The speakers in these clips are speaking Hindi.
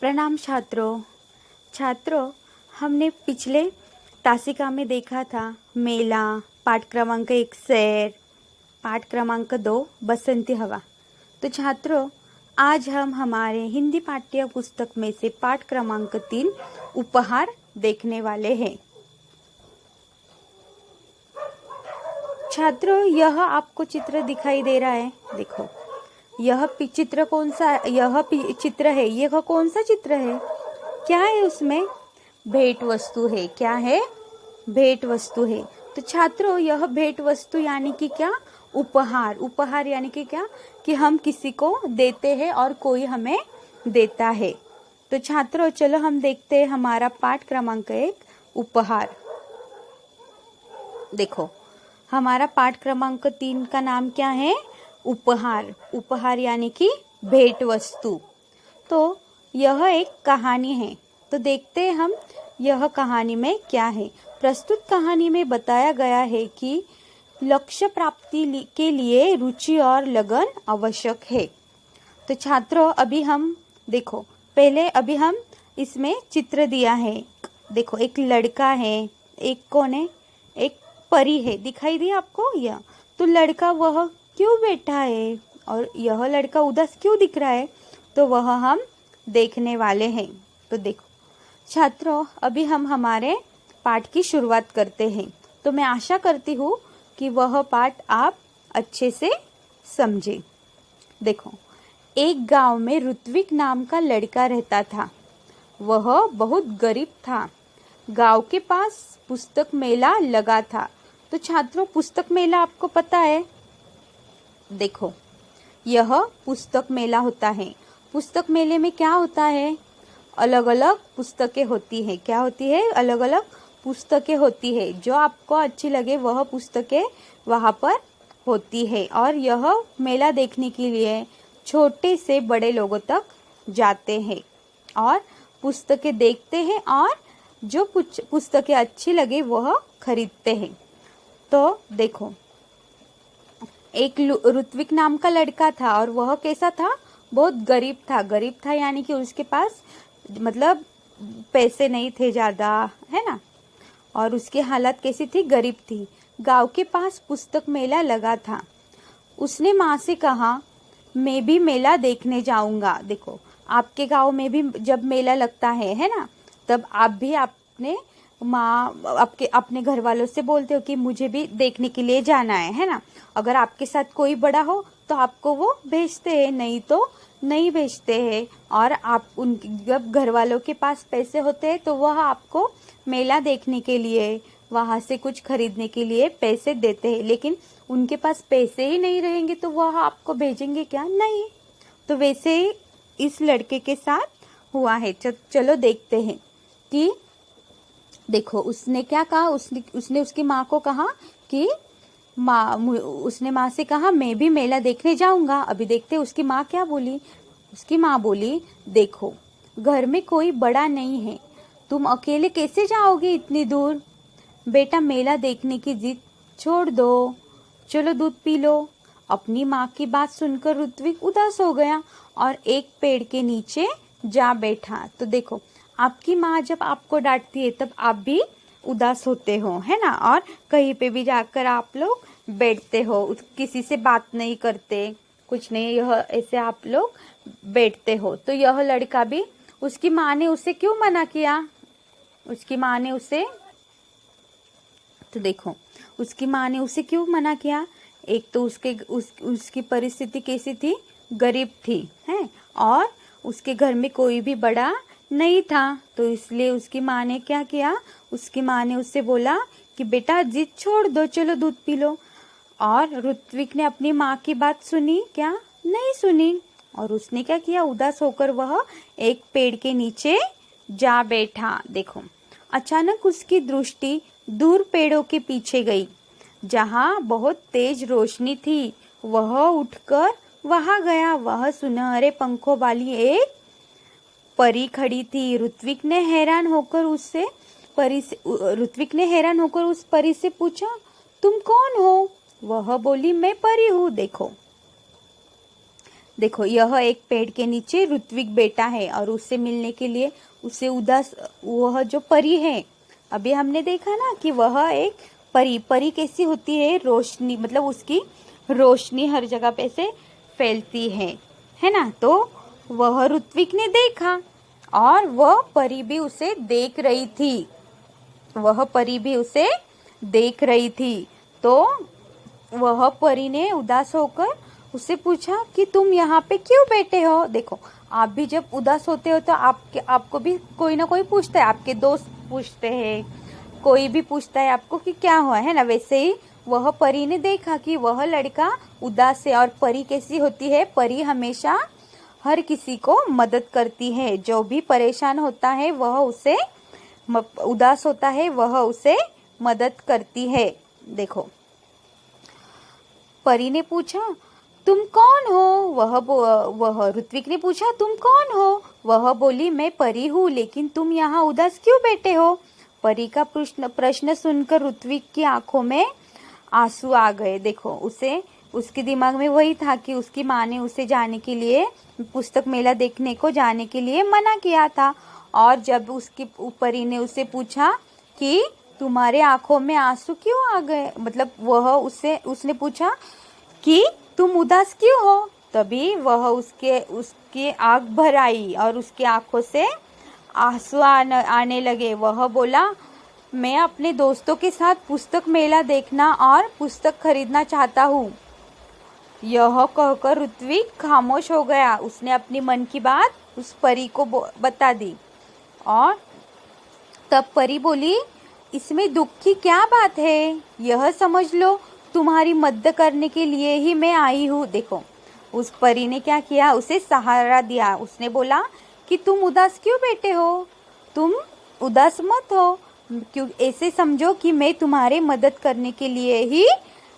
प्रणाम छात्रों, हमने पिछले तासिका में देखा था मेला, पाठ क्रमांक 1 सैर, पाठ क्रमांक 2 बसंती हवा। तो छात्रों, आज हम हमारे हिंदी पाठ्य पुस्तक में से पाठ क्रमांक 3 उपहार देखने वाले हैं। छात्रों, यह आपको चित्र दिखाई दे रहा है। देखो, यह चित्र कौन सा? यह चित्र है। यह कौन सा चित्र है? क्या है उसमें? भेंट वस्तु है। क्या है? भेंट वस्तु है। तो छात्रों, यह भेंट वस्तु यानी कि क्या? उपहार। उपहार यानी कि क्या? कि हम किसी को देते हैं और कोई हमें देता है। तो छात्रों, चलो हम देखते हैं हमारा पाठ क्रमांक 1 उपहार। देखो, हमारा पाठ क्रमांक 3 का नाम क्या है? उपहार। उपहार यानी कि भेंट वस्तु। तो यह एक कहानी है। तो देखते हैं हम यह कहानी में क्या है। प्रस्तुत कहानी में बताया गया है कि लक्ष्य प्राप्ति के लिए रुचि और लगन आवश्यक है। तो छात्रों, अभी हम देखो, पहले अभी हम इसमें चित्र दिया है। देखो, एक लड़का है, एक कौन है? एक परी है। दिखाई दी आपको यह? तो लड़का वह क्यों बैठा है और यह लड़का उदास क्यों दिख रहा है? तो वह हम देखने वाले हैं। तो देखो छात्रों, अभी हम हमारे पाठ की शुरुआत करते हैं। तो मैं आशा करती हूँ कि वह पाठ आप अच्छे से समझे। देखो, एक गांव में ऋत्विक नाम का लड़का रहता था। वह बहुत गरीब था। गांव के पास पुस्तक मेला लगा था। तो छात्रों, पुस्तक मेला आपको पता है? देखो, यह पुस्तक मेला होता है। पुस्तक मेले में क्या होता है? अलग अलग पुस्तकें होती है। क्या होती है? अलग अलग पुस्तकें होती है। जो आपको अच्छी लगे वह पुस्तकें वहां पर होती है। और यह मेला देखने के लिए छोटे से बड़े लोगों तक जाते हैं और पुस्तकें देखते हैं और जो पुस्तकें अच्छी लगे वह खरीदते हैं। तो देखो, एक ऋत्विक नाम का लड़का था और वह कैसा था? बहुत गरीब था। गरीब था यानी कि उसके पास मतलब पैसे नहीं थे ज्यादा, है ना? और उसकी हालत कैसी थी? गरीब थी। गांव के पास पुस्तक मेला लगा था। उसने माँ से कहा, मैं भी मेला देखने जाऊंगा। देखो, आपके गांव में भी जब मेला लगता है ना, तब आप भी अपने घर वालों से बोलते हो कि मुझे भी देखने के लिए जाना है ना? अगर आपके साथ कोई बड़ा हो तो आपको वो भेजते हैं, नहीं तो नहीं भेजते हैं। और आप जब घर वालों के पास पैसे होते हैं तो वह आपको मेला देखने के लिए, वहां से कुछ खरीदने के लिए पैसे देते हैं। लेकिन उनके पास पैसे ही नहीं रहेंगे तो वह आपको भेजेंगे क्या? नहीं। तो वैसे ही इस लड़के के साथ हुआ है। चलो देखते हैं कि देखो, उसने क्या कहा? उसने उसकी माँ को कहा कि उसने माँ से कहा, मैं भी मेला देखने जाऊंगा। अभी देखते उसकी माँ क्या बोली। उसकी माँ बोली, देखो, घर में कोई बड़ा नहीं है, तुम अकेले कैसे जाओगे इतनी दूर? बेटा, मेला देखने की जिद छोड़ दो, चलो दूध पी लो। अपनी माँ की बात सुनकर ऋत्विक उदास हो गया और एक पेड़ के नीचे जा बैठा। तो देखो, आपकी माँ जब आपको डांटती है तब आप भी उदास होते हो, है ना? और कहीं पे भी जाकर आप लोग बैठते हो, किसी से बात नहीं करते, कुछ नहीं, यह ऐसे आप लोग बैठते हो। तो यह लड़का भी, उसकी माँ ने उसे क्यों मना किया? उसकी माँ ने उसे, तो देखो, उसकी माँ ने उसे क्यों मना किया? एक तो उसकी परिस्थिति कैसी थी? गरीब थी, है, और उसके घर में कोई भी बड़ा नहीं था। तो इसलिए उसकी माँ ने क्या किया? उसकी माँ ने उससे बोला कि बेटा, जिद छोड़ दो, चलो दूध पी लो। और ऋत्विक ने अपनी माँ की बात सुनी क्या? नहीं सुनी। और उसने क्या किया? उदास होकर वह एक पेड़ के नीचे जा बैठा। देखो, अचानक उसकी दृष्टि दूर पेड़ों के पीछे गई, जहाँ बहुत तेज रोशनी थी। वह उठकर वहां गया। वह सुनहरे पंखों वाली एक परी खड़ी थी। ऋत्विक ने हैरान होकर उस परी से पूछा, तुम कौन हो? वह बोली, मैं परी हूँ। देखो, देखो यह एक पेड़ के नीचे ऋत्विक बैठा है और उससे मिलने के लिए उसे उदास वह जो परी है, अभी हमने देखा ना कि वह एक परी कैसी होती है, रोशनी, मतलब उसकी रोशनी हर जगह पे से फैलती है ना। तो वह ऋत्विक ने देखा और वह परी भी उसे देख रही थी, वह परी भी उसे देख रही थी। तो वह परी ने उदास होकर उससे पूछा कि तुम यहाँ पे क्यों बैठे हो। देखो आप भी जब उदास होते हो तो आपको भी कोई ना कोई पूछता है, आपके दोस्त पूछते हैं, कोई भी पूछता है आपको कि क्या हुआ, है ना। वैसे ही वह परी ने देखा कि वह लड़का उदास है। और परी कैसी होती है, परी हमेशा हर किसी को मदद करती है, जो भी परेशान होता है वह उसे, उदास होता है वह उसे मदद करती है। देखो परी ने पूछा तुम कौन हो, वह ऋत्विक ने पूछा तुम कौन हो, वह बोली मैं परी हूँ, लेकिन तुम यहाँ उदास क्यों बैठे हो। परी का प्रश्न सुनकर ऋत्विक की आंखों में आंसू आ गए। देखो उसके दिमाग में वही था कि उसकी माँ ने उसे जाने के लिए, पुस्तक मेला देखने को जाने के लिए मना किया था। और जब उसकी परी ने उसे पूछा कि तुम्हारे आंखों में आंसू क्यों आ गए, मतलब उसने पूछा कि तुम उदास क्यों हो, तभी वह उसके आंख भर आई और उसकी आंखों से आंसू आने लगे। वह बोला मैं अपने दोस्तों के साथ पुस्तक मेला देखना और पुस्तक खरीदना चाहता हूँ। यह कहकर ऋत्विक खामोश हो गया। उसने अपनी मन की बात उस परी को बता दी। और तब परी बोली इसमें दुख की क्या बात है, यह समझ लो तुम्हारी मदद करने के लिए ही मैं आई हूँ। देखो उस परी ने क्या किया, उसे सहारा दिया। उसने बोला कि तुम उदास क्यों बैठे हो, तुम उदास मत हो, क्यों ऐसे समझो कि मैं तुम्हारे मदद करने के लिए ही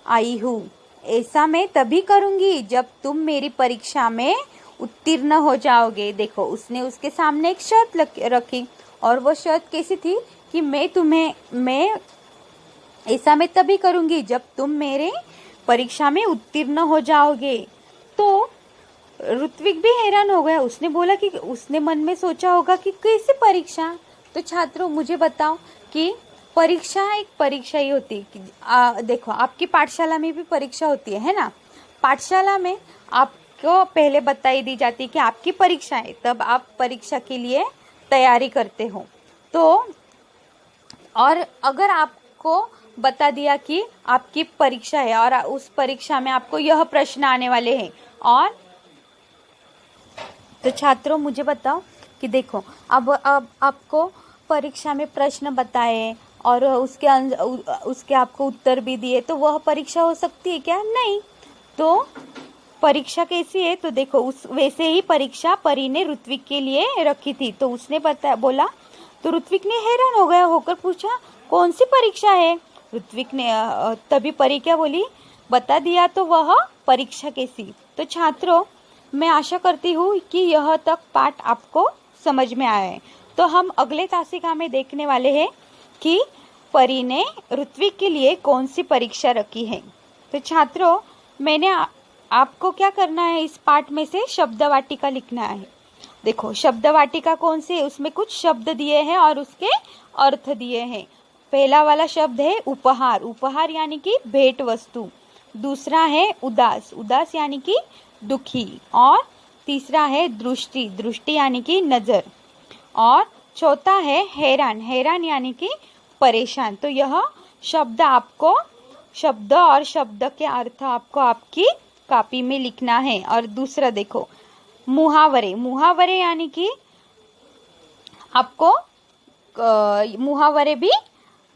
आई हूँ। ऐसा मैं तभी करूँगी जब तुम मेरी परीक्षा में उत्तीर्ण हो जाओगे। देखो उसने उसके सामने एक शर्त रखी और वो शर्त कैसी थी कि मैं ऐसा मैं तभी करूँगी जब तुम मेरे परीक्षा में उत्तीर्ण हो जाओगे। तो ऋत्विक भी हैरान हो गया। उसने बोला कि उसने मन में सोचा होगा कि कैसी परीक्षा। तो छात्रों मुझे बताओ कि परीक्षा एक परीक्षा ही होती है। देखो आपकी पाठशाला में भी परीक्षा होती है ना। पाठशाला में आपको पहले बताई दी जाती है कि आपकी परीक्षा है, तब आप परीक्षा के लिए तैयारी करते हो। तो और अगर आपको बता दिया कि आपकी परीक्षा है और उस परीक्षा में आपको यह प्रश्न आने वाले हैं, और तो छात्रों मुझे बताओ कि देखो अब आपको परीक्षा में प्रश्न बताए और उसके आपको उत्तर भी दिए, तो वह परीक्षा हो सकती है क्या? नहीं। तो परीक्षा कैसी है, तो देखो वैसे ही परीक्षा परी ने ऋत्विक के लिए रखी थी। तो उसने बोला, तो ऋत्विक ने हैरान हो गया होकर पूछा कौन सी परीक्षा है। ऋत्विक ने तभी परी क्या बोली, बता दिया तो वह परीक्षा कैसी। तो छात्रों मैं आशा करती हूँ कि यह तक पाठ आपको समझ में आया है। तो हम अगले तासिका में देखने वाले हैं कि परी ने ऋत्विक के लिए कौन सी परीक्षा रखी है। तो छात्रों मैंने आपको क्या करना है, इस पाठ में से शब्द वाटिका लिखना है। देखो शब्द वाटिका कौन सी है, उसमें कुछ शब्द दिए हैं और उसके अर्थ दिए हैं। पहला वाला शब्द है उपहार, उपहार यानी कि भेंट वस्तु। दूसरा है उदास, उदास यानी कि दुखी। और तीसरा है दृष्टि, दृष्टि यानी कि नजर। और चौथा है हैरान, हैरान यानी कि परेशान। तो यह शब्द आपको, शब्द और शब्द के अर्थ आपको आपकी कॉपी में लिखना है। और दूसरा देखो मुहावरे, मुहावरे यानी कि आपको मुहावरे भी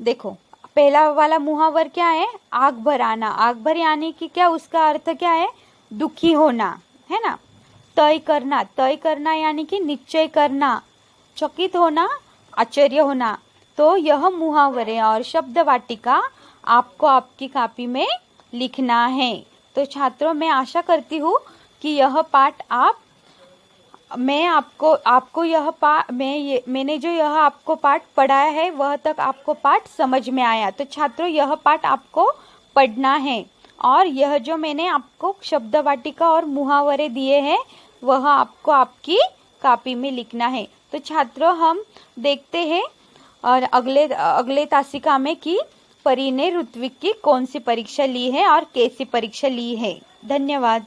देखो। पहला वाला मुहावर क्या है, आग भर आना, आग भर यानी कि क्या, उसका अर्थ क्या है, दुखी होना, है ना। तय करना, तय करना यानी कि निश्चय करना। चकित होना, आश्चर्य होना। तो यह मुहावरे और शब्द वाटिका आपको आपकी कॉपी में लिखना है। तो छात्रों मैं आशा करती हूँ कि यह पाठ मैंने जो यह आपको पाठ पढ़ाया है वह तक आपको पाठ समझ में आया। तो छात्रों यह पाठ आपको पढ़ना है और यह जो मैंने आपको शब्द वाटिका और मुहावरे दिए हैं वह आपको आपकी कॉपी में लिखना है। तो छात्रों, हम देखते हैं और अगले तासिका में कि परी ने ऋत्विक की कौन सी परीक्षा ली है और कैसी परीक्षा ली है। धन्यवाद।